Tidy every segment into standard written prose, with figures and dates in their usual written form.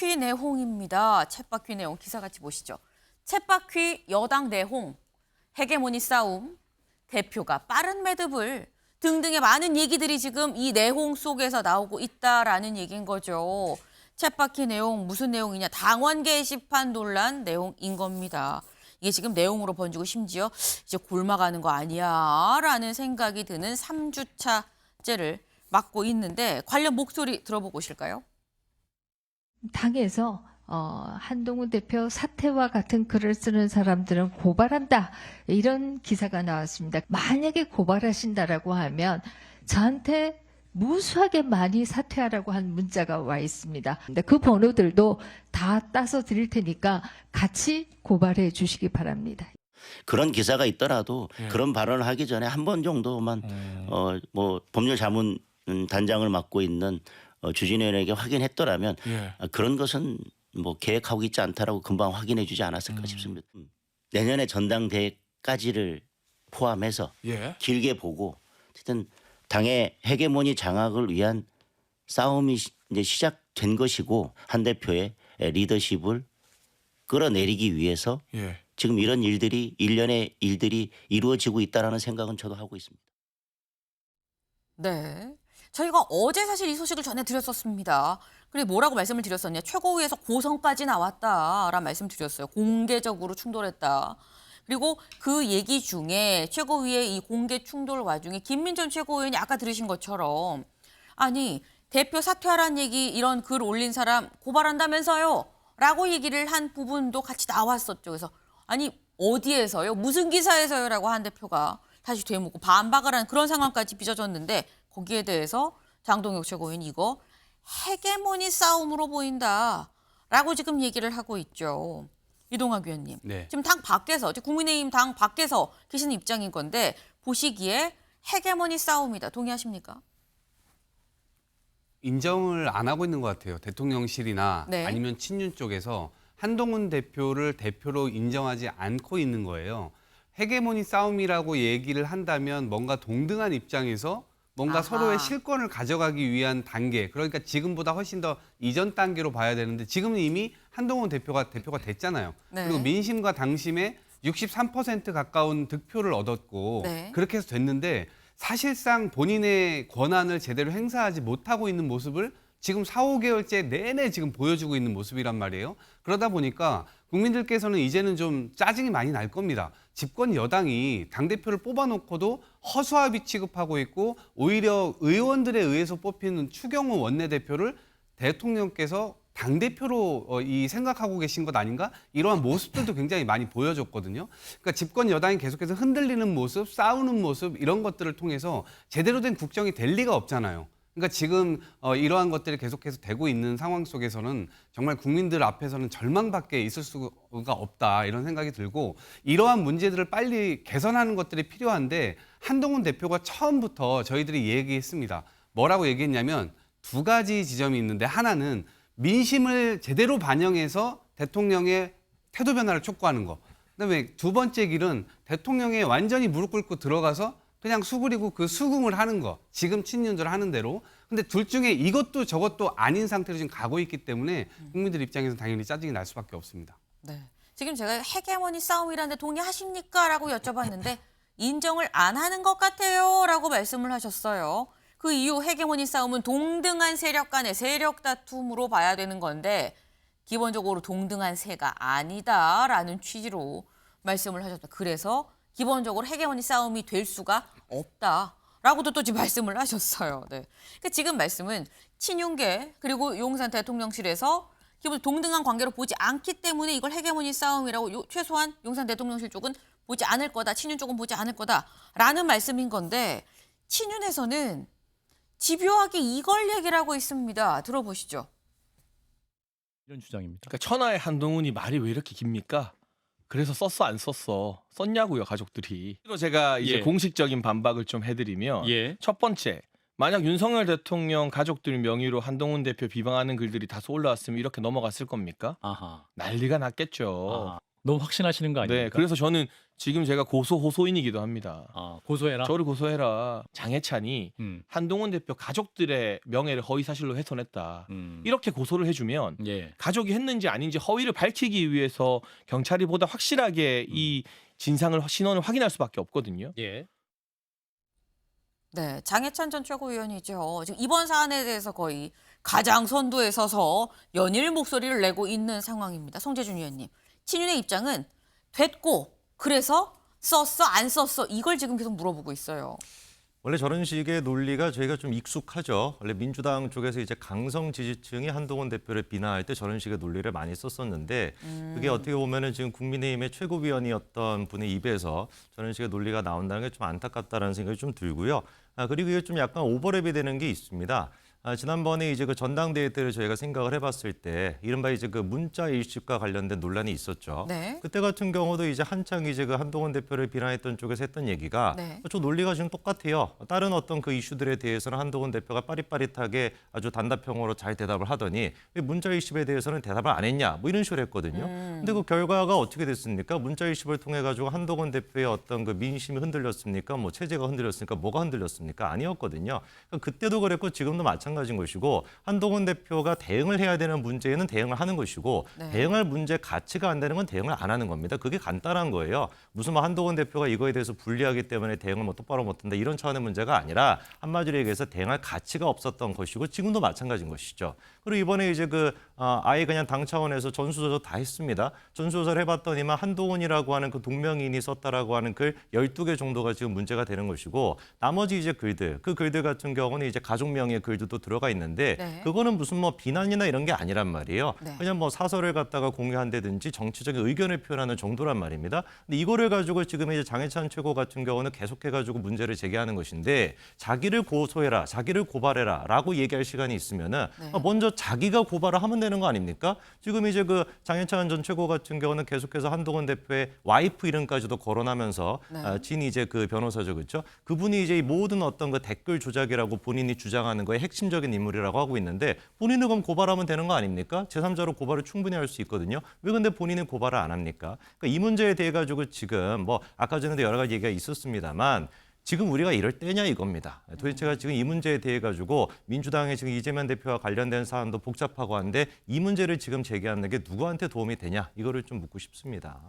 챗바퀴 내홍입니다. 챗바퀴 내홍 기사 같이 보시죠. 챗바퀴 여당 내홍, 헤게모니 싸움, 대표가 빠른 매듭을 등등의 많은 얘기들이 지금 이 내홍 속에서 나오고 있다라는 얘기인 거죠. 챗바퀴 내용 무슨 내용이냐? 당원 게시판 논란 내용인 겁니다. 이게 지금 내용으로 번지고 심지어 이제 골마가는 거 아니야라는 생각이 드는 3주차째를 맞고 있는데 관련 목소리 들어보고 오실까요? 당에서 한동훈 대표 사퇴와 같은 글을 쓰는 사람들은 고발한다. 이런 기사가 나왔습니다. 만약에 고발하신다라고 하면 저한테 무수하게 많이 사퇴하라고 한 문자가 와 있습니다. 근데 그 번호들도 다 따서 드릴 테니까 같이 고발해 주시기 바랍니다. 그런 기사가 있더라도 그런 발언을 하기 전에 한 번 정도만 뭐 법률 자문 단장을 맡고 있는 주진우 의원에게 확인했더라면 그런 것은 뭐 계획하고 있지 않다라고 금방 확인해 주지 않았을까 싶습니다. 내년에 전당대회까지를 포함해서 길게 보고 어쨌든 당의 헤게모니 장악을 위한 싸움이 이제 시작된 것이고 한 대표의 리더십을 끌어내리기 위해서 지금 이런 일들이 일련의 일들이 이루어지고 있다라는 생각은 저도 하고 있습니다. 네. 저희가 어제 사실 이 소식을 전해드렸었습니다. 그리고 뭐라고 말씀을 드렸었냐. 최고위에서 고성까지 나왔다라는 말씀 드렸어요. 공개적으로 충돌했다. 그리고 그 얘기 중에 최고위의 이 공개 충돌 와중에 김민전 최고위원이 아까 들으신 것처럼 아니 대표 사퇴하라는 얘기 이런 글 올린 사람 고발한다면서요? 라고 얘기를 한 부분도 같이 나왔었죠. 그래서 아니 어디에서요? 무슨 기사에서요? 라고 한 대표가 다시 되묻고 반박을 하는 그런 상황까지 빚어졌는데 거기에 대해서 장동혁 최고위원이 이거 헤게모니 싸움으로 보인다라고 지금 얘기를 하고 있죠. 이동학 위원님. 네. 지금 당 밖에서, 국민의힘 당 밖에서 계시는 입장인 건데 보시기에 헤게모니 싸움이다. 동의하십니까? 인정을 안 하고 있는 것 같아요. 대통령실이나 네. 아니면 친윤 쪽에서 한동훈 대표를 대표로 인정하지 않고 있는 거예요. 헤게모니 싸움이라고 얘기를 한다면 뭔가 동등한 입장에서 뭔가 아하. 서로의 실권을 가져가기 위한 단계, 그러니까 지금보다 훨씬 더 이전 단계로 봐야 되는데 지금은 이미 한동훈 대표가 됐잖아요. 네. 그리고 민심과 당심에 63% 가까운 득표를 얻었고 네. 그렇게 해서 됐는데 사실상 본인의 권한을 제대로 행사하지 못하고 있는 모습을 지금 4, 5개월째 내내 지금 보여주고 있는 모습이란 말이에요. 그러다 보니까 국민들께서는 이제는 좀 짜증이 많이 날 겁니다. 집권 여당이 당대표를 뽑아놓고도 허수아비 취급하고 있고 오히려 의원들에 의해서 뽑히는 추경호 원내대표를 대통령께서 당대표로 이 생각하고 계신 것 아닌가? 이러한 모습들도 굉장히 많이 보여줬거든요. 그러니까 집권 여당이 계속해서 흔들리는 모습, 싸우는 모습 이런 것들을 통해서 제대로 된 국정이 될 리가 없잖아요. 그러니까 지금 이러한 것들이 계속해서 되고 있는 상황 속에서는 정말 국민들 앞에서는 절망밖에 있을 수가 없다 이런 생각이 들고 이러한 문제들을 빨리 개선하는 것들이 필요한데 한동훈 대표가 처음부터 저희들이 얘기했습니다. 뭐라고 얘기했냐면 두 가지 지점이 있는데 하나는 민심을 제대로 반영해서 대통령의 태도 변화를 촉구하는 거. 그다음에 두 번째 길은 대통령에 완전히 무릎 꿇고 들어가서 그냥 수그리고 그 수긍을 하는 거. 지금 친윤들 하는 대로. 근데 둘 중에 이것도 저것도 아닌 상태로 지금 가고 있기 때문에 국민들 입장에서는 당연히 짜증이 날 수밖에 없습니다. 네. 지금 제가 헤게모니 싸움이라는데 동의하십니까? 라고 여쭤봤는데 인정을 안 하는 것 같아요. 라고 말씀을 하셨어요. 그 이후 헤게모니 싸움은 동등한 세력 간의 세력 다툼으로 봐야 되는 건데 기본적으로 동등한 세가 아니다라는 취지로 말씀을 하셨다. 그래서 기본적으로 헤게모니 싸움이 될 수가 없다라고도 또 지금 말씀을 하셨어요. 네. 그러니까 지금 말씀은 친윤계 그리고 용산 대통령실에서 기본 동등한 관계로 보지 않기 때문에 이걸 헤게모니 싸움이라고 최소한 용산 대통령실 쪽은 보지 않을 거다. 친윤 쪽은 보지 않을 거다라는 말씀인 건데 친윤에서는 집요하게 이걸 얘기를 하고 있습니다. 들어보시죠. 이런 주장입니다. 그러니까 천하의 한동훈이 말이 왜 이렇게 깁니까? 그래서 썼어 안 썼어? 썼냐고요 가족들이. 또 제가 이제 공식적인 반박을 좀 해드리면 첫 번째 만약 윤석열 대통령 가족들 명의로 한동훈 대표 비방하는 글들이 다소 올라왔으면 이렇게 넘어갔을 겁니까? 아하. 난리가 났겠죠. 아하. 너무 확신하시는 거 아닙니까? 네, 그래서 저는 지금 제가 호소인이기도 합니다. 고소해라. 저를 고소해라. 장해찬이 음. 한동훈 대표 가족들의 명예를 허위사실로 훼손했다. 이렇게 고소를 해주면 예. 가족이 했는지 아닌지 허위를 밝히기 위해서 경찰이 보다 확실하게 이 신원을 확인할 수밖에 없거든요. 예. 네, 장해찬 전 최고위원이죠. 지금 이번 사안에 대해서 거의 가장 선두에 서서 연일 목소리를 내고 있는 상황입니다. 송재준 위원님, 친윤의 입장은 됐고 그래서 썼어 안 썼어 이걸 지금 계속 물어보고 있어요. 원래 저런 식의 논리가 저희가 좀 익숙하죠. 원래 민주당 쪽에서 이제 강성 지지층이 한동훈 대표를 비난할 때 저런 식의 논리를 많이 썼었는데 그게 어떻게 보면은 지금 국민의힘의 최고위원이었던 분의 입에서 저런 식의 논리가 나온다는 게 좀 안타깝다라는 생각이 좀 들고요. 그리고 이게 좀 약간 오버랩이 되는 게 있습니다. 지난번에 이제 그 전당대회 때를 저희가 생각을 해봤을 때 이른바 이제 그 문자 일식과 관련된 논란이 있었죠. 네. 그때 같은 경우도 이제 한창 이제 그 한동훈 대표를 비난했던 쪽에서 했던 얘기가 네. 저 논리가 지금 똑같아요. 다른 어떤 그 이슈들에 대해서는 한동훈 대표가 빠릿빠릿하게 아주 단답형으로 잘 대답을 하더니 왜 문자 일식에 대해서는 대답을 안 했냐 뭐 이런 식으로 했거든요. 근데 그 결과가 어떻게 됐습니까? 문자 일식을 통해 가지고 한동훈 대표의 어떤 그 민심이 흔들렸습니까? 뭐 체제가 흔들렸습니까? 뭐가 흔들렸습니까? 아니었거든요. 그러니까 그때도 그랬고 지금도 마찬가지인 것이고 한동훈 대표가 대응을 해야 되는 문제에는 대응을 하는 것이고 네. 대응할 문제 가치가 안 되는 건 대응을 안 하는 겁니다. 그게 간단한 거예요. 무슨 뭐 한동훈 대표가 이거에 대해서 불리하기 때문에 대응을 뭐 똑바로 못한다 이런 차원의 문제가 아니라 한마디로 얘기해서 대응할 가치가 없었던 것이고 지금도 마찬가지인 것이죠. 그리고 이번에 이제 아예 그냥 당 차원에서 전수조사 다 했습니다. 전수조사를 해봤더니만 한동훈이라고 하는 그 동명이인이 썼다라고 하는 글 12개 정도가 지금 문제가 되는 것이고 나머지 이제 글들, 그 글들 같은 경우는 이제 가족명의 글들도 들어가 있는데 네. 그거는 무슨 뭐 비난이나 이런 게 아니란 말이에요. 네. 그냥 뭐 사설을 갖다가 공유한다든지 정치적인 의견을 표현하는 정도란 말입니다. 근데 이거를 가지고 지금 이제 장해찬 최고 같은 경우는 계속해가지고 문제를 제기하는 것인데 자기를 고소해라, 자기를 고발해라라고 얘기할 시간이 있으면은 네. 먼저 자기가 고발을 하면 되는 거 아닙니까? 지금 이제 그 장해찬 전 최고 같은 경우는 계속해서 한동훈 대표의 와이프 이름까지도 거론하면서 네. 진 이제 그 변호사죠, 그렇죠? 그분이 이제 이 모든 어떤 그 댓글 조작이라고 본인이 주장하는 거에 핵심적인 인물이라고 하고 있는데 본인은 그럼 고발하면 되는 거 아닙니까? 제3자로 고발을 충분히 할 수 있거든요. 왜 근데 본인은 고발을 안 합니까? 그러니까 이 문제에 대해 가지고 지금 뭐 아까 전에도 여러 가지 얘기가 있었습니다만. 지금 우리가 이럴 때냐 이겁니다. 도대체가 지금 이 문제에 대해 가지고 민주당의 지금 이재명 대표와 관련된 사안도 복잡하고 한데 이 문제를 지금 제기하는 게 누구한테 도움이 되냐 이거를 좀 묻고 싶습니다.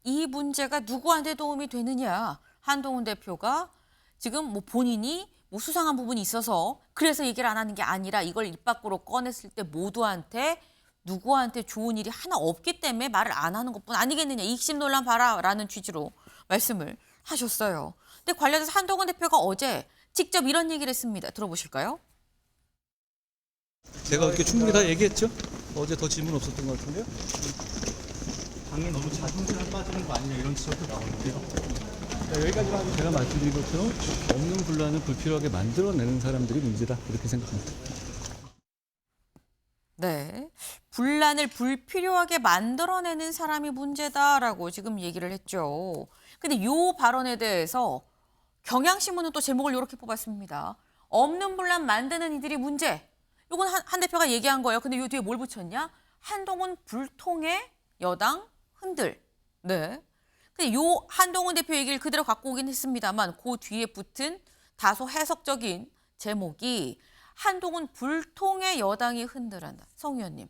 이 문제가 누구한테 도움이 되느냐. 한동훈 대표가 지금 뭐 본인이 뭐 수상한 부분이 있어서 그래서 얘기를 안 하는 게 아니라 이걸 입 밖으로 꺼냈을 때 모두한테 누구한테 좋은 일이 하나 없기 때문에 말을 안 하는 것뿐 아니겠느냐. 이익심 논란 봐라라는 취지로 말씀을 하셨어요. 근데 관련해서 한동훈 대표가 어제 직접 이런 얘기를 했습니다. 들어보실까요? 제가 이렇게 충분히 다 얘기했죠? 어제 더 질문 없었던 것 같은데요? 당이 너무 자존심에 빠지는 거 아니냐 이런 지적도 나오는데요. 여기까지만 하고 제가 말씀드린 것처럼 없는 분란을 불필요하게 만들어내는 사람들이 문제다 이렇게 생각합니다. 네. 분란을 불필요하게 만들어내는 사람이 문제다라고 지금 얘기를 했죠. 근데 요 발언에 대해서 경향신문은 또 제목을 이렇게 뽑았습니다. 없는 분란 만드는 이들이 문제. 이건 한 대표가 얘기한 거예요. 근데 요 뒤에 뭘 붙였냐? 한동훈 불통의 여당 흔들. 네. 근데 요 한동훈 대표 얘기를 그대로 갖고 오긴 했습니다만 그 뒤에 붙은 다소 해석적인 제목이 한동훈 불통의 여당이 흔들한다. 성 의원님.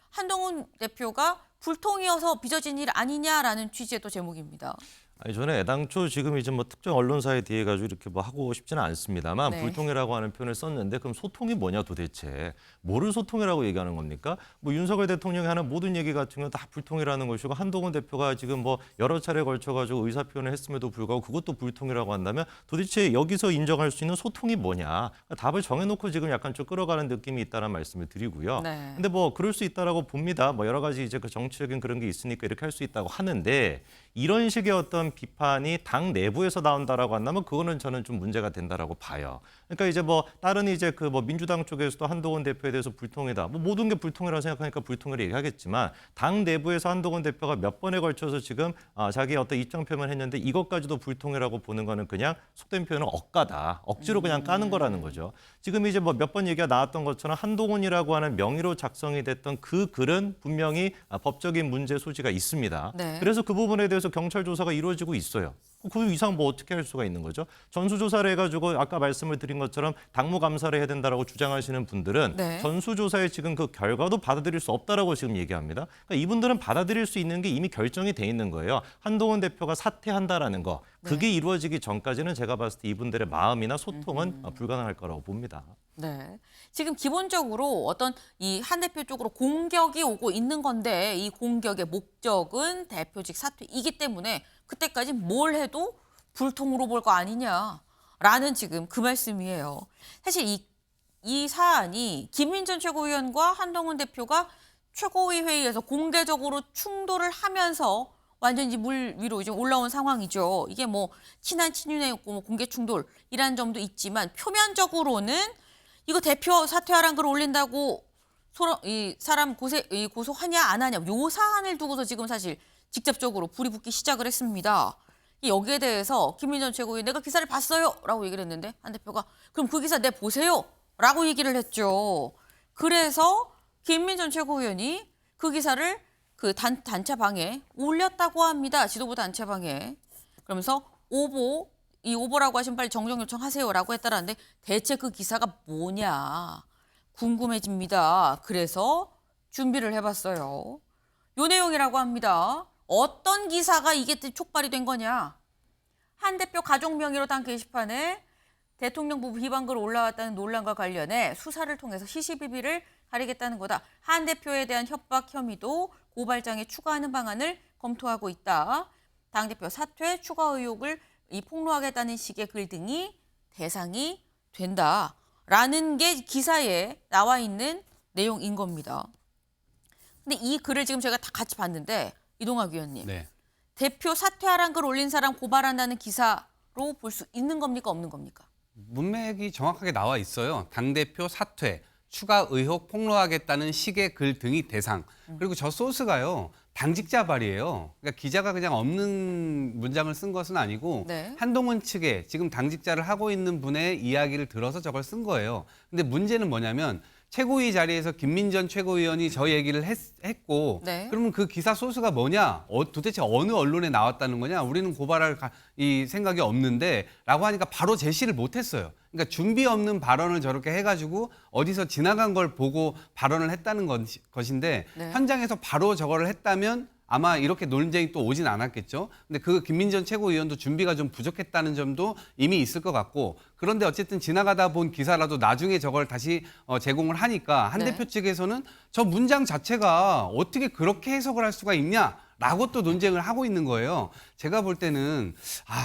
한동훈 대표가 불통이어서 빚어진 일 아니냐라는 취지의 또 제목입니다. 아니 저는 애당초 지금 이제 뭐 특정 언론사에 대해 가지고 이렇게 뭐 하고 싶지는 않습니다만 네. 불통이라고 하는 표현을 썼는데 그럼 소통이 뭐냐 도대체 뭐를 소통이라고 얘기하는 겁니까? 뭐 윤석열 대통령이 하는 모든 얘기 같은 건 다 불통이라는 것이고 한동훈 대표가 지금 뭐 여러 차례 걸쳐 가지고 의사 표현을 했음에도 불구하고 그것도 불통이라고 한다면 도대체 여기서 인정할 수 있는 소통이 뭐냐? 그러니까 답을 정해놓고 지금 약간 좀 끌어가는 느낌이 있다는 말씀을 드리고요. 네. 근데 뭐 그럴 수 있다라고 봅니다. 뭐 여러 가지 이제 그 정치적인 그런 게 있으니까 이렇게 할 수 있다고 하는데 이런 식의 어떤 비판이 당 내부에서 나온다라고 한다면 그거는 저는 좀 문제가 된다라고 봐요. 그러니까 이제 뭐 다른 이제 그 뭐 민주당 쪽에서도 한동훈 대표에 대해서 불통이다. 뭐 모든 게 불통이라고 생각하니까 불통을 얘기하겠지만 당 내부에서 한동훈 대표가 몇 번에 걸쳐서 지금 자기의 어떤 입장 표명을 했는데 이것까지도 불통이라고 보는 거는 그냥 속된 표현은 억까다. 억지로 그냥 까는 거라는 거죠. 지금 이제 뭐 몇 번 얘기가 나왔던 것처럼 한동훈이라고 하는 명의로 작성이 됐던 그 글은 분명히 법적인 문제 소지가 있습니다. 네. 그래서 그 부분에 대해서 경찰 조사가 이루어지고 있어요. 그 이상 뭐 어떻게 할 수가 있는 거죠? 전수조사를 해가지고 아까 말씀을 드린 것처럼 당무감사를 해야 된다라고 주장하시는 분들은 네. 전수조사의 지금 그 결과도 받아들일 수 없다라고 지금 얘기합니다. 그러니까 이분들은 받아들일 수 있는 게 이미 결정이 돼 있는 거예요. 한동훈 대표가 사퇴한다라는 거. 그게 이루어지기 전까지는 제가 봤을 때 이분들의 마음이나 소통은 불가능할 거라고 봅니다. 네. 지금 기본적으로 어떤 이 한 대표 쪽으로 공격이 오고 있는 건데 이 공격의 목적은 대표직 사퇴이기 때문에 그때까지 뭘 해도 불통으로 볼 거 아니냐라는 지금 그 말씀이에요. 사실 이 사안이 김민전 최고위원과 한동훈 대표가 최고위 회의에서 공개적으로 충돌을 하면서 완전히 물 위로 이제 올라온 상황이죠. 이게 뭐 친한 친윤회였고 뭐 공개 충돌이란 점도 있지만 표면적으로는 이거 대표 사퇴하란 글 올린다고 이 사람 고소하냐 안 하냐 요 사안을 두고서 지금 사실 직접적으로 불이 붙기 시작을 했습니다. 여기에 대해서 김민전 최고위원 내가 기사를 봤어요 라고 얘기를 했는데 한 대표가 그럼 그 기사 내 보세요 라고 얘기를 했죠. 그래서 김민전 최고위원이 그 기사를 그 단체방에 올렸다고 합니다. 지도부 단체방에. 그러면서 오보라고 하시면 빨리 정정 요청하세요라고 했다라는데 대체 그 기사가 뭐냐 궁금해집니다. 그래서 준비를 해봤어요. 요 내용이라고 합니다. 어떤 기사가 이게 촉발이 된 거냐. 한 대표 가족 명의로 단 게시판에 대통령 부부 비방글 올라왔다는 논란과 관련해 수사를 통해서 시시비비를 가리겠다는 거다. 한 대표에 대한 협박 혐의도 고발장에 추가하는 방안을 검토하고 있다. 당대표 사퇴 추가 의혹을 폭로하겠다는 식의 글 등이 대상이 된다라는 게 기사에 나와 있는 내용인 겁니다. 근데 이 글을 지금 제가 다 같이 봤는데 이동학 위원님, 네. 대표 사퇴하란 글 올린 사람 고발한다는 기사로 볼 수 있는 겁니까 없는 겁니까? 문맥이 정확하게 나와 있어요. 당대표 사퇴, 추가 의혹 폭로하겠다는 식의 글 등이 대상. 그리고 저 소스가요. 당직자 발이에요. 그러니까 기자가 그냥 없는 문장을 쓴 것은 아니고 네. 한동훈 측에 지금 당직자를 하고 있는 분의 이야기를 들어서 저걸 쓴 거예요. 근데 문제는 뭐냐면 최고위 자리에서 김민전 최고위원이 저 얘기를 했고 네. 그러면 그 기사 소스가 뭐냐? 도대체 어느 언론에 나왔다는 거냐? 우리는 고발할 이 생각이 없는데 라고 하니까 바로 제시를 못했어요. 그러니까 준비 없는 발언을 저렇게 해가지고 어디서 지나간 걸 보고 발언을 했다는 것인데 네. 현장에서 바로 저거를 했다면 아마 이렇게 논쟁이 또 오진 않았겠죠. 근데 그 김민전 최고위원도 준비가 좀 부족했다는 점도 이미 있을 것 같고 그런데 어쨌든 지나가다 본 기사라도 나중에 저걸 다시 제공을 하니까 한 네. 대표 측에서는 저 문장 자체가 어떻게 그렇게 해석을 할 수가 있냐라고 또 논쟁을 하고 있는 거예요. 제가 볼 때는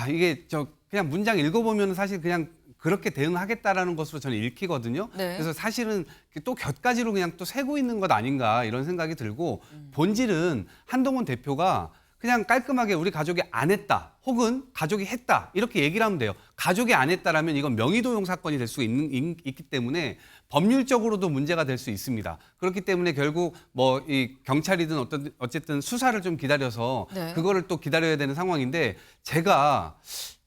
이게 그냥 문장 읽어보면 사실 그냥 그렇게 대응하겠다라는 것으로 저는 읽히거든요. 네. 그래서 사실은 또 곁가지로 그냥 또 세고 있는 것 아닌가 이런 생각이 들고 본질은 한동훈 대표가 그냥 깔끔하게 우리 가족이 안 했다 혹은 가족이 했다 이렇게 얘기를 하면 돼요. 가족이 안 했다라면 이건 명의도용 사건이 될 수 있기 때문에 법률적으로도 문제가 될 수 있습니다. 그렇기 때문에 결국 뭐 이 경찰이든 어쨌든 수사를 좀 기다려서 네. 그거를 또 기다려야 되는 상황인데 제가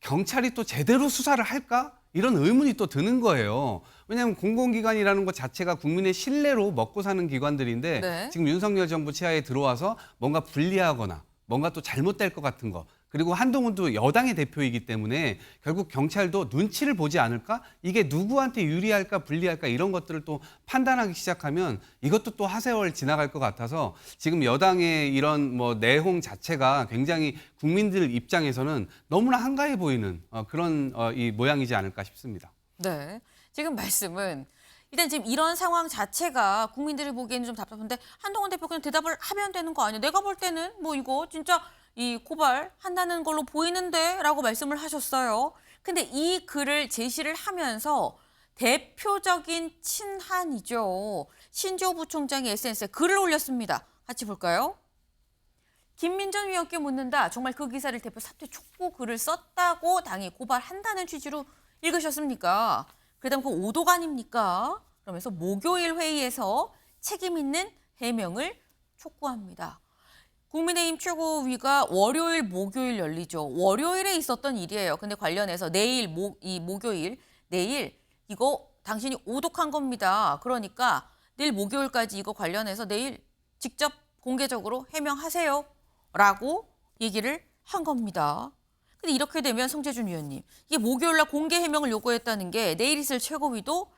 경찰이 또 제대로 수사를 할까? 이런 의문이 또 드는 거예요. 왜냐하면 공공기관이라는 것 자체가 국민의 신뢰로 먹고 사는 기관들인데 네. 지금 윤석열 정부 치하에 들어와서 뭔가 불리하거나 뭔가 또 잘못될 것 같은 거 그리고 한동훈도 여당의 대표이기 때문에 결국 경찰도 눈치를 보지 않을까? 이게 누구한테 유리할까 불리할까 이런 것들을 또 판단하기 시작하면 이것도 또 하세월 지나갈 것 같아서 지금 여당의 이런 뭐 내홍 자체가 굉장히 국민들 입장에서는 너무나 한가해 보이는 그런 이 모양이지 않을까 싶습니다. 네. 지금 말씀은 일단 지금 이런 상황 자체가 국민들이 보기에는 좀 답답한데 한동훈 대표 그냥 대답을 하면 되는 거 아니에요? 내가 볼 때는 뭐 이거 진짜 이 고발한다는 걸로 보이는데 라고 말씀을 하셨어요. 근데 이 글을 제시를 하면서 대표적인 친한이죠. 신조 부총장이 SNS에 글을 올렸습니다. 같이 볼까요? 김민전 위원께 묻는다. 정말 그 기사를 대표 사퇴 촉구 글을 썼다고 당이 고발한다는 취지로 읽으셨습니까? 그러다 보면 그 오도가 아닙니까? 그러면서 목요일 회의에서 책임 있는 해명을 촉구합니다. 국민의힘 최고위가 월요일, 목요일 열리죠. 월요일에 있었던 일이에요. 근데 관련해서 내일, 목요일, 내일 이거 당신이 오독한 겁니다. 그러니까 내일 목요일까지 이거 관련해서 내일 직접 공개적으로 해명하세요. 라고 얘기를 한 겁니다. 근데 이렇게 되면 성재준 위원님, 이게 목요일 날 공개 해명을 요구했다는 게 내일 있을 최고위도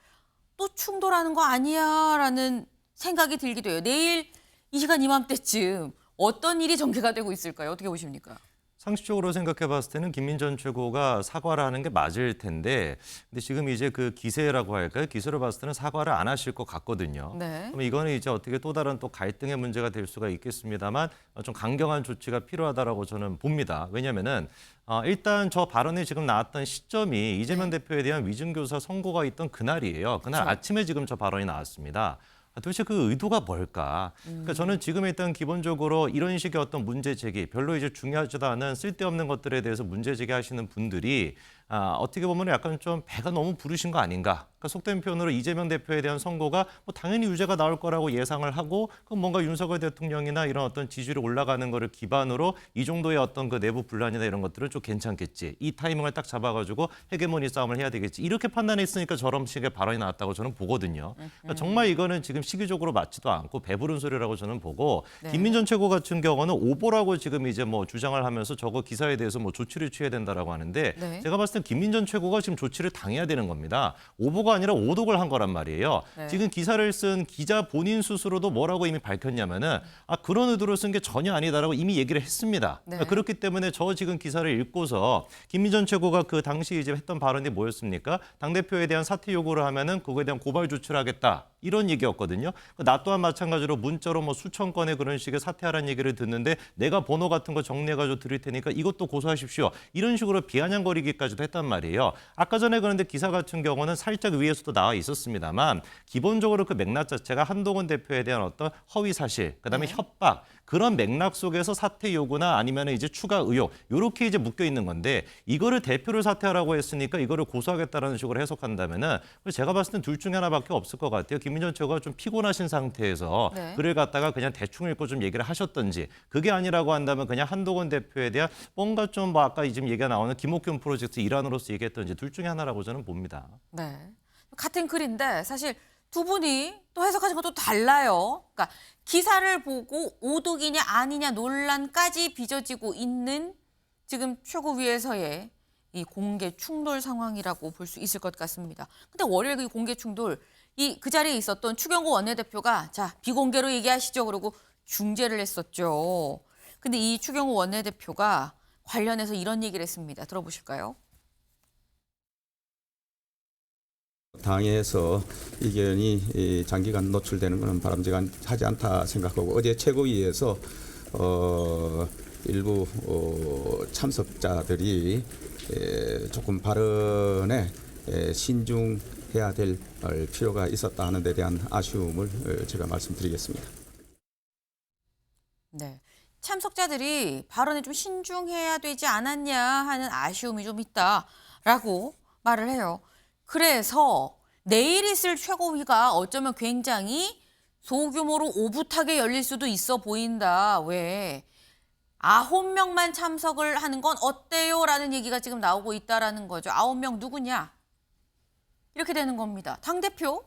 또 충돌하는 거 아니야? 라는 생각이 들기도 해요. 내일 이 시간 이맘때쯤 어떤 일이 전개가 되고 있을까요? 어떻게 보십니까? 상식적으로 생각해 봤을 때는 김민전 최고가 사과를 하는 게 맞을 텐데 근데 지금 이제 그 기세라고 할까요? 기세로 봤을 때는 사과를 안 하실 것 같거든요. 네. 그럼 이거는 이제 어떻게 또 다른 또 갈등의 문제가 될 수가 있겠습니다만 좀 강경한 조치가 필요하다라고 저는 봅니다. 왜냐면은 일단 저 발언이 지금 나왔던 시점이 이재명 대표에 대한 위증교사 선고가 있던 그날이에요. 그날 그렇죠. 아침에 지금 저 발언이 나왔습니다. 도대체 그 의도가 뭘까? 그러니까 저는 지금 일단 기본적으로 이런 식의 어떤 문제 제기, 별로 이제 중요하지도 않은 쓸데없는 것들에 대해서 문제 제기하시는 분들이 어떻게 보면 약간 좀 배가 너무 부르신 거 아닌가? 그러니까 속된 표현으로 이재명 대표에 대한 선고가 뭐 당연히 유죄가 나올 거라고 예상을 하고 그럼 뭔가 윤석열 대통령이나 이런 어떤 지지율이 올라가는 거를 기반으로 이 정도의 어떤 그 내부 분란이나 이런 것들은 좀 괜찮겠지. 이 타이밍을 딱 잡아가지고 헤게모니 싸움을 해야 되겠지. 이렇게 판단했으니까 저런 식의 발언이 나왔다고 저는 보거든요. 그러니까 정말 이거는 지금 시기적으로 맞지도 않고 배부른 소리라고 저는 보고 네. 김민전 최고 같은 경우는 오보라고 지금 이제 뭐 주장을 하면서 저거 기사에 대해서 뭐 조치를 취해야 된다라고 하는데 네. 제가 봤을 때 김민전 최고가 지금 조치를 당해야 되는 겁니다. 오보가 아니라 오독을 한 거란 말이에요. 네. 지금 기사를 쓴 기자 본인 스스로도 뭐라고 이미 밝혔냐면은 그런 의도로 쓴 게 전혀 아니다라고 이미 얘기를 했습니다. 네. 그렇기 때문에 저 지금 기사를 읽고서 김민전 최고가 그 당시 이제 했던 발언이 뭐였습니까? 당대표에 대한 사퇴 요구를 하면은 그거에 대한 고발 조치를 하겠다. 이런 얘기였거든요. 나 또한 마찬가지로 문자로 뭐 수천 건의 그런 식의 사퇴하라는 얘기를 듣는데 내가 번호 같은 거 정리해가지고 드릴 테니까 이것도 고소하십시오. 이런 식으로 비아냥거리기까지도 했단 말이에요. 아까 전에 그런데 기사 같은 경우는 살짝 위에서도 나와 있었습니다만 기본적으로 그 맥락 자체가 한동훈 대표에 대한 어떤 허위 사실, 그다음에 네. 협박 그런 맥락 속에서 사퇴 요구나 아니면 이제 추가 의혹 이렇게 이제 묶여 있는 건데 이거를 대표를 사퇴하라고 했으니까 이거를 고소하겠다라는 식으로 해석한다면은 제가 봤을 땐 둘 중에 하나밖에 없을 것 같아요. 김민전 최고가 좀 피곤하신 상태에서 네. 글을 갖다가 그냥 대충 읽고 좀 얘기를 하셨던지 그게 아니라고 한다면 그냥 한동훈 대표에 대한 뭔가 좀 뭐 아까 지금 얘기가 나오는 김옥균 프로젝트 일환으로서 얘기했던지 둘 중에 하나라고 저는 봅니다. 네. 같은 글인데 사실 두 분이 또 해석하신 것도 달라요. 그러니까 기사를 보고 오독이냐 아니냐 논란까지 빚어지고 있는 지금 최고위에서의 이 공개 충돌 상황이라고 볼 수 있을 것 같습니다. 근데 월요일 그 공개 충돌 그 자리에 있었던 추경호 원내대표가 자 비공개로 얘기하시죠. 그러고 중재를 했었죠. 근데 이 추경호 원내대표가 관련해서 이런 얘기를 했습니다. 들어보실까요? 당에서 이견이 장기간 노출되는 것은 바람직하지 않다 생각하고 어제 최고위에서 일부 참석자들이 조금 발언에 신중해야 될 필요가 있었다 하는 데 대한 아쉬움을 제가 말씀드리겠습니다. 네. 참석자들이 발언에 좀 신중해야 되지 않았냐 하는 아쉬움이 좀 있다라고 말을 해요. 그래서 내일 있을 최고위가 어쩌면 굉장히 소규모로 오붓하게 열릴 수도 있어 보인다. 왜? 9명만 참석을 하는 건 어때요? 라는 얘기가 지금 나오고 있다라는 거죠. 9명 누구냐? 이렇게 되는 겁니다. 당대표,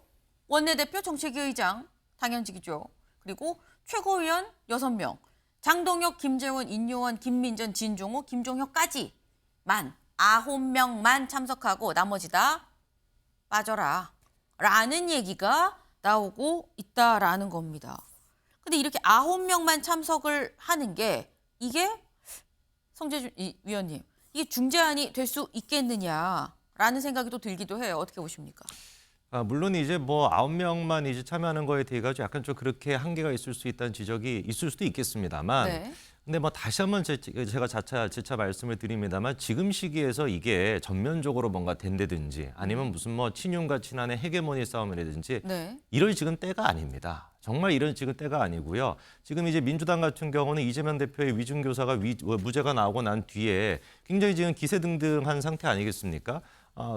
원내대표, 정책위 의장, 당연직이죠. 그리고 최고위원 6명, 장동혁, 김재원, 인요원, 김민전, 진종호, 김종혁까지만 9명만 참석하고 나머지 다 빠져라 라는 얘기가 나오고 있다라는 겁니다. 근데 이렇게 9명만 참석을 하는 게 이게 성재준 위원님 이게 중재안이 될 수 있겠느냐라는 생각이 또 들기도 해요. 어떻게 보십니까? 물론 이제 뭐 9명만 이제 참여하는 거에 대해 가지고 약간 좀 그렇게 한계가 있을 수 있다는 지적이 있을 수도 있겠습니다만 네. 근데 뭐 다시 한번 제가 재차 말씀을 드립니다만 지금 시기에서 이게 전면적으로 뭔가 된다든지 아니면 무슨 뭐 친윤과 친한의 헤게모니 싸움이라든지 네. 이럴 지금 때가 아닙니다. 정말 이런 지금 때가 아니고요. 지금 이제 민주당 같은 경우는 이재명 대표의 위증교사가 무죄가 나오고 난 뒤에 굉장히 지금 기세등등한 상태 아니겠습니까?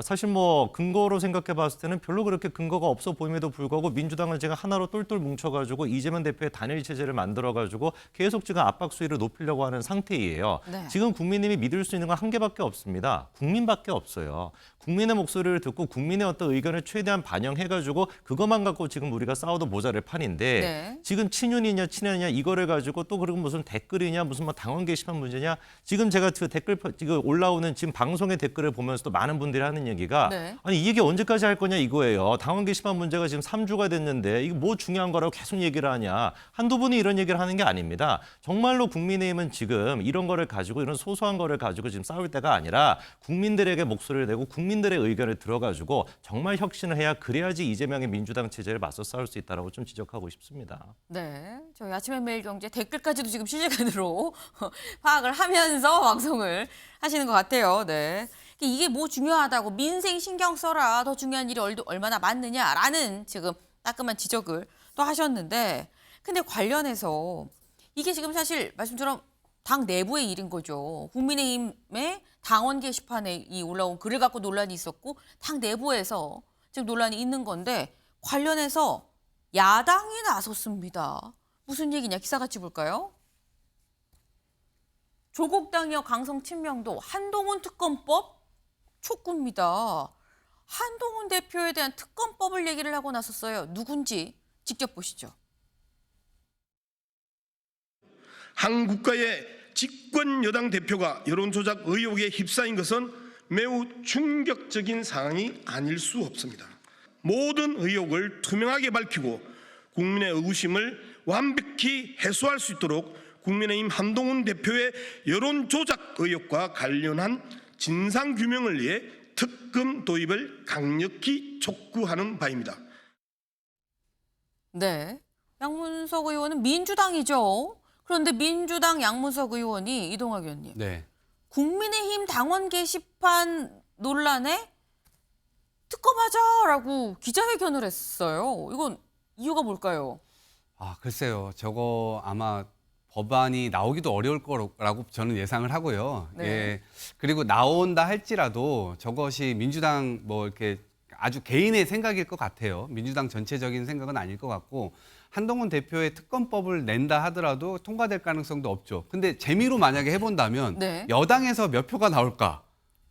사실 뭐 근거로 생각해 봤을 때는 별로 그렇게 근거가 없어 보임에도 불구하고 민주당은 제가 하나로 똘똘 뭉쳐가지고 이재명 대표의 단일 체제를 만들어가지고 계속 지금 압박 수위를 높이려고 하는 상태이에요. 네. 지금 국민님이 믿을 수 있는 건 한 개밖에 없습니다. 국민밖에 없어요. 국민의 목소리를 듣고 국민의 어떤 의견을 최대한 반영해가지고 그것만 갖고 지금 우리가 싸워도 모자랄 판인데 네. 지금 친윤이냐 친하냐 이거를 가지고 또 그리고 무슨 댓글이냐 무슨 뭐 당원 게시판 문제냐 지금 제가 그 댓글 지금 올라오는 지금 방송의 댓글을 보면서도 많은 분들이 하는 얘기가 네. 아니 이 얘기 언제까지 할 거냐 이거예요. 당원 게시판 문제가 지금 3주가 됐는데 이게 뭐 중요한 거라고 계속 얘기를 하냐. 한두 분이 이런 얘기를 하는 게 아닙니다. 정말로 국민의힘은 지금 이런 거를 가지고 이런 소소한 거를 가지고 지금 싸울 때가 아니라 국민들에게 목소리를 내고 국민들의 의견을 들어가지고 정말 혁신을 해야 그래야지 이재명의 민주당 체제를 맞서 싸울 수 있다라고 좀 지적하고 싶습니다. 네, 저희 아침의 매일경제 댓글까지도 지금 실시간으로 파악을 하면서 방송을 하시는 것 같아요. 네, 이게 뭐 중요하다고 민생 신경 써라 더 중요한 일이 얼마나 많느냐라는 지금 따끔한 지적을 또 하셨는데, 근데 관련해서 이게 지금 사실 말씀처럼 당 내부의 일인 거죠. 국민의힘의 당원 게시판에 이 올라온 글을 갖고 논란이 있었고 당 내부에서 지금 논란이 있는 건데 관련해서 야당이 나섰습니다. 무슨 얘기냐 기사 같이 볼까요? 조국 당이어 강성 친명도 한동훈 특검법 촉구입니다. 한동훈 대표에 대한 특검법을 얘기를 하고 나섰어요. 누군지 직접 보시죠. 한 국가의 집권 여당 대표가 여론조작 의혹에 휩싸인 것은 매우 충격적인 상황이 아닐 수 없습니다. 모든 의혹을 투명하게 밝히고 국민의 의구심을 완벽히 해소할 수 있도록 국민의힘 한동훈 대표의 여론조작 의혹과 관련한 진상규명을 위해 특검 도입을 강력히 촉구하는 바입니다. 네, 양문석 의원은 민주당이죠. 그런데 민주당 양문석 의원이 이동학 의원님, 네. 국민의힘 당원 게시판 논란에 특검하자라고 기자회견을 했어요. 이건 이유가 뭘까요? 글쎄요. 저거 아마 법안이 나오기도 어려울 거라고 저는 예상을 하고요. 네. 예. 그리고 나온다 할지라도 저것이 민주당 뭐 이렇게 아주 개인의 생각일 것 같아요. 민주당 전체적인 생각은 아닐 것 같고, 한동훈 대표의 특검법을 낸다 하더라도 통과될 가능성도 없죠. 근데 재미로 만약에 해본다면 네. 여당에서 몇 표가 나올까?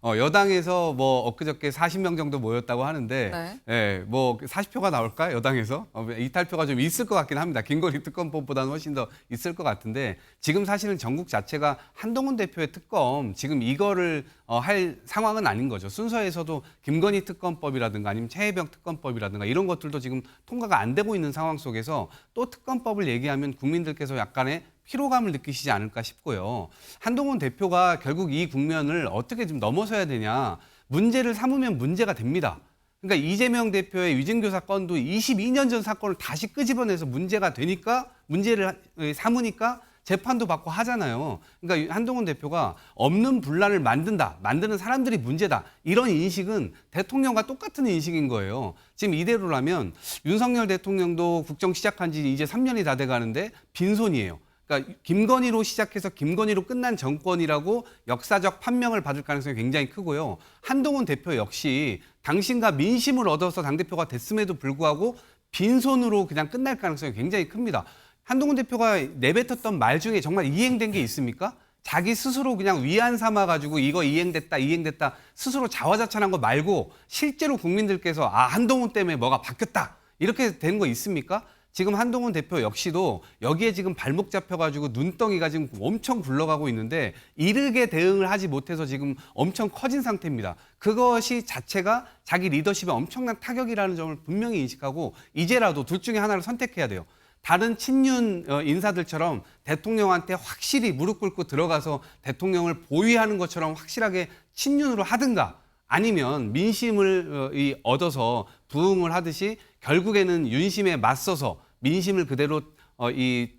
여당에서 뭐 엊그저께 40명 정도 모였다고 하는데, 네. 예, 뭐 40표가 나올까? 여당에서? 이탈표가 좀 있을 것 같긴 합니다. 김건희 특검법보다는 훨씬 더 있을 것 같은데, 지금 사실은 전국 자체가 한동훈 대표의 특검, 지금 이거를 할 상황은 아닌 거죠. 순서에서도 김건희 특검법이라든가 아니면 최혜병 특검법이라든가 이런 것들도 지금 통과가 안 되고 있는 상황 속에서 또 특검법을 얘기하면 국민들께서 약간의 피로감을 느끼시지 않을까 싶고요. 한동훈 대표가 결국 이 국면을 어떻게 좀 넘어서야 되냐. 문제를 삼으면 문제가 됩니다. 그러니까 이재명 대표의 위증교 사건도 22년 전 사건을 다시 끄집어내서 문제가 되니까, 문제를 삼으니까 재판도 받고 하잖아요. 그러니까 한동훈 대표가 없는 분란을 만드는 사람들이 문제다. 이런 인식은 대통령과 똑같은 인식인 거예요. 지금 이대로라면 윤석열 대통령도 국정 시작한 지 이제 3년이 다 돼가는데 빈손이에요. 그러니까 김건희로 시작해서 김건희로 끝난 정권이라고 역사적 판명을 받을 가능성이 굉장히 크고요. 한동훈 대표 역시 당신과 민심을 얻어서 당대표가 됐음에도 불구하고 빈손으로 그냥 끝날 가능성이 굉장히 큽니다. 한동훈 대표가 내뱉었던 말 중에 정말 이행된 게 있습니까? 자기 스스로 그냥 위안 삼아가지고 이거 이행됐다 스스로 자화자찬한 거 말고 실제로 국민들께서 한동훈 때문에 뭐가 바뀌었다 이렇게 된 거 있습니까? 지금 한동훈 대표 역시도 여기에 지금 발목 잡혀가지고 눈덩이가 지금 엄청 굴러가고 있는데 이르게 대응을 하지 못해서 지금 엄청 커진 상태입니다. 그것이 자체가 자기 리더십에 엄청난 타격이라는 점을 분명히 인식하고 이제라도 둘 중에 하나를 선택해야 돼요. 다른 친윤 인사들처럼 대통령한테 확실히 무릎 꿇고 들어가서 대통령을 보위하는 것처럼 확실하게 친윤으로 하든가, 아니면 민심을 얻어서 부응을 하듯이 결국에는 윤심에 맞서서 민심을 그대로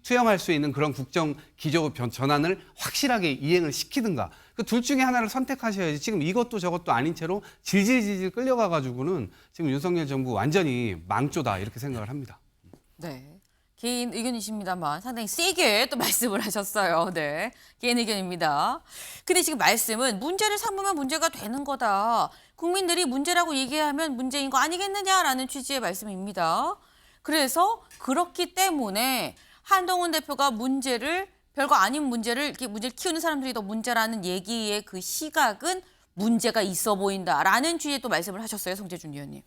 투영할 수 있는 그런 국정 기조 전환을 확실하게 이행을 시키든가, 그 둘 중에 하나를 선택하셔야지. 지금 이것도 저것도 아닌 채로 질질질질 끌려가가지고는 지금 윤석열 정부 완전히 망조다 이렇게 생각을 합니다. 네. 개인 의견이십니다만 상당히 세게 또 말씀을 하셨어요. 네, 개인 의견입니다. 근데 지금 말씀은 문제를 삼으면 문제가 되는 거다. 국민들이 문제라고 얘기하면 문제인 거 아니겠느냐라는 취지의 말씀입니다. 그래서 그렇기 때문에 한동훈 대표가 문제를 별거 아닌 문제를 이렇게 문제를 키우는 사람들이 더 문제라는 얘기의 그 시각은 문제가 있어 보인다라는 취지의 또 말씀을 하셨어요, 성재준 의원님.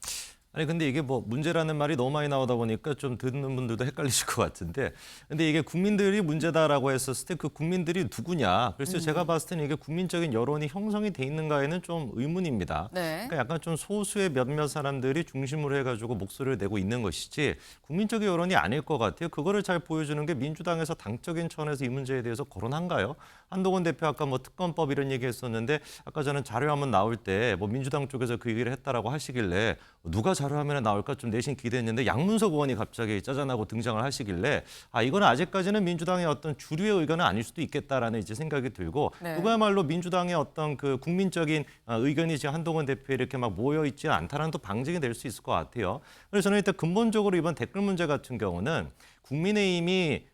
아니 근데 이게 뭐 문제라는 말이 너무 많이 나오다 보니까 좀 듣는 분들도 헷갈리실 것 같은데 근데 이게 국민들이 문제다라고 했었을 때 그 국민들이 누구냐 그래서 제가 봤을 때는 이게 국민적인 여론이 형성이 돼 있는가에는 좀 의문입니다. 네. 그러니까 약간 좀 소수의 몇몇 사람들이 중심으로 해가지고 목소리를 내고 있는 것이지 국민적인 여론이 아닐 것 같아요. 그거를 잘 보여주는 게 민주당에서 당적인 차원에서 이 문제에 대해서 거론한가요? 한동훈 대표 아까 뭐 특검법 이런 얘기했었는데 아까 저는 자료 한번 나올 때 뭐 민주당 쪽에서 그 얘기를 했다라고 하시길래 누가 자료화면에 나올까 좀 내심 기대했는데 양문석 의원이 갑자기 짜잔하고 등장을 하시길래 아 이거는 아직까지는 민주당의 어떤 주류의 의견은 아닐 수도 있겠다라는 이제 생각이 들고 네. 그거야말로 민주당의 어떤 그 국민적인 의견이 지금 한동훈 대표에 이렇게 막 모여 있지 않다는 또 방증이 될 수 있을 것 같아요. 그래서 저는 일단 근본적으로 이번 댓글 문제 같은 경우는 국민의힘이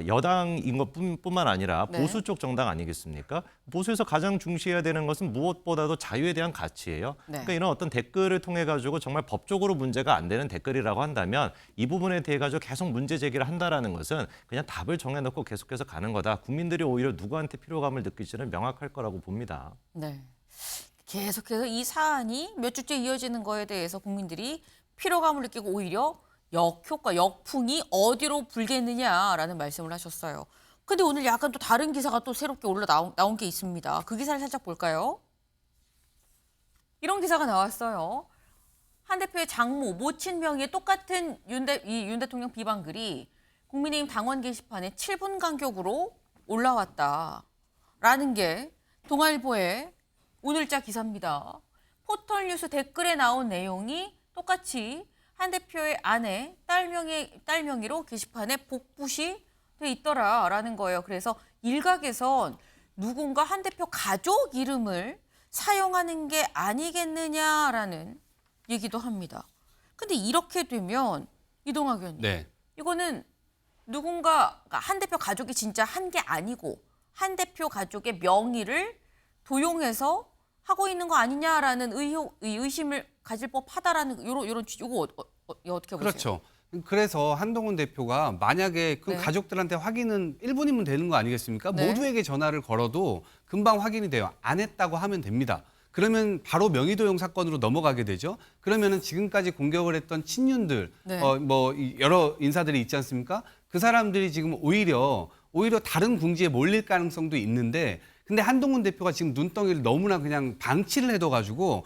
여당인 것뿐만 아니라 네. 보수 쪽 정당 아니겠습니까? 보수에서 가장 중시해야 되는 것은 무엇보다도 자유에 대한 가치예요. 네. 그러니까 이런 어떤 댓글을 통해 가지고 정말 법적으로 문제가 안 되는 댓글이라고 한다면 이 부분에 대해 가지고 계속 문제 제기를 한다라는 것은 그냥 답을 정해놓고 계속해서 가는 거다. 국민들이 오히려 누구한테 피로감을 느낄지는 명확할 거라고 봅니다. 네. 계속해서 이 사안이 몇 주째 이어지는 거에 대해서 국민들이 피로감을 느끼고 오히려 역효과, 역풍이 어디로 불겠느냐라는 말씀을 하셨어요. 근데 오늘 약간 또 다른 기사가 또 새롭게 나온 게 있습니다. 그 기사를 살짝 볼까요? 이런 기사가 나왔어요. 한 대표의 장모, 모친 명의의 똑같은 윤 대통령 비방글이 국민의힘 당원 게시판에 7분 간격으로 올라왔다라는 게 동아일보의 오늘자 기사입니다. 포털뉴스 댓글에 나온 내용이 똑같이 한 대표의 아내, 딸 명의로 게시판에 복붙이 돼 있더라라는 거예요. 그래서 일각에선 누군가 한 대표 가족 이름을 사용하는 게 아니겠느냐라는 얘기도 합니다. 근데 이렇게 되면 이동학 의원님, 네. 이거는 누군가 한 대표 가족이 진짜 한 게 아니고 한 대표 가족의 명의를 도용해서 하고 있는 거 아니냐라는 의심을 가질 법하다라는 요런 이거 어떻게 보세요? 그렇죠. 그래서 한동훈 대표가 만약에 그 네. 가족들한테 확인은 1분이면 되는 거 아니겠습니까? 네. 모두에게 전화를 걸어도 금방 확인이 돼요. 안 했다고 하면 됩니다. 그러면 바로 명의도용 사건으로 넘어가게 되죠. 그러면은 지금까지 공격을 했던 친윤들, 네. 여러 인사들이 있지 않습니까? 그 사람들이 지금 오히려 다른 궁지에 몰릴 가능성도 있는데, 근데 한동훈 대표가 지금 눈덩이를 너무나 그냥 방치를 해둬가지고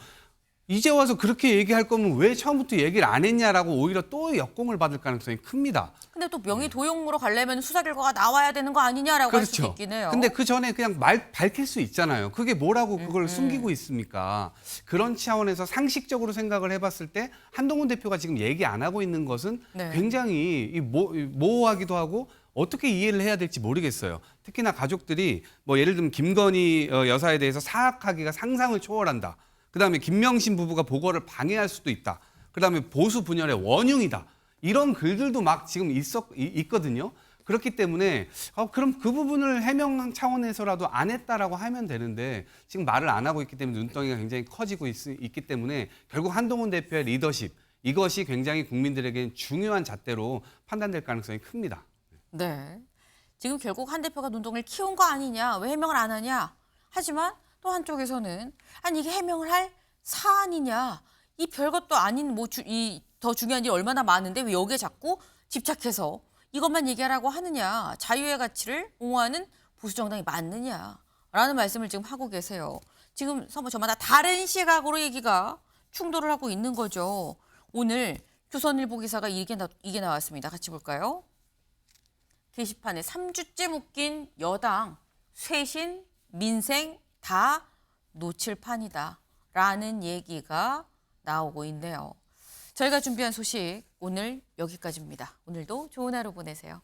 이제 와서 그렇게 얘기할 거면 왜 처음부터 얘기를 안 했냐라고 오히려 또 역공을 받을 가능성이 큽니다. 근데 또 명의 도용으로 가려면 수사 결과가 나와야 되는 거 아니냐라고 할 수도 그렇죠. 있긴 해요. 근데 그 전에 그냥 밝힐 수 있잖아요. 그게 뭐라고 그걸 숨기고 있습니까? 그런 차원에서 상식적으로 생각을 해봤을 때 한동훈 대표가 지금 얘기 안 하고 있는 것은 네. 굉장히 모호하기도 하고 어떻게 이해를 해야 될지 모르겠어요. 특히나 가족들이 뭐 예를 들면 김건희 여사에 대해서 사학하기가 상상을 초월한다. 그다음에 김명신 부부가 보고를 방해할 수도 있다. 그다음에 보수 분열의 원흉이다. 이런 글들도 막 지금 있거든요. 그렇기 때문에 그럼 그 부분을 해명 차원에서라도 안 했다라고 하면 되는데 지금 말을 안 하고 있기 때문에 눈덩이가 굉장히 커지고 있기 때문에 결국 한동훈 대표의 리더십 이것이 굉장히 국민들에게 중요한 잣대로 판단될 가능성이 큽니다. 네. 지금 결국 한 대표가 눈덩이를 키운 거 아니냐, 왜 해명을 안 하냐. 하지만 또 한쪽에서는 아니 이게 해명을 할 사안이냐, 이 별것도 아닌 더 중요한 일이 얼마나 많은데 왜 여기에 자꾸 집착해서 이것만 얘기하라고 하느냐, 자유의 가치를 옹호하는 보수 정당이 맞느냐라는 말씀을 지금 하고 계세요. 지금 저마다 다른 시각으로 얘기가 충돌을 하고 있는 거죠. 오늘 조선일보 기사가 이게 나왔습니다. 같이 볼까요? 게시판에 3주째 묶인 여당, 쇄신, 민생 다 놓칠 판이다 라는 얘기가 나오고 있네요. 저희가 준비한 소식 오늘 여기까지입니다. 오늘도 좋은 하루 보내세요.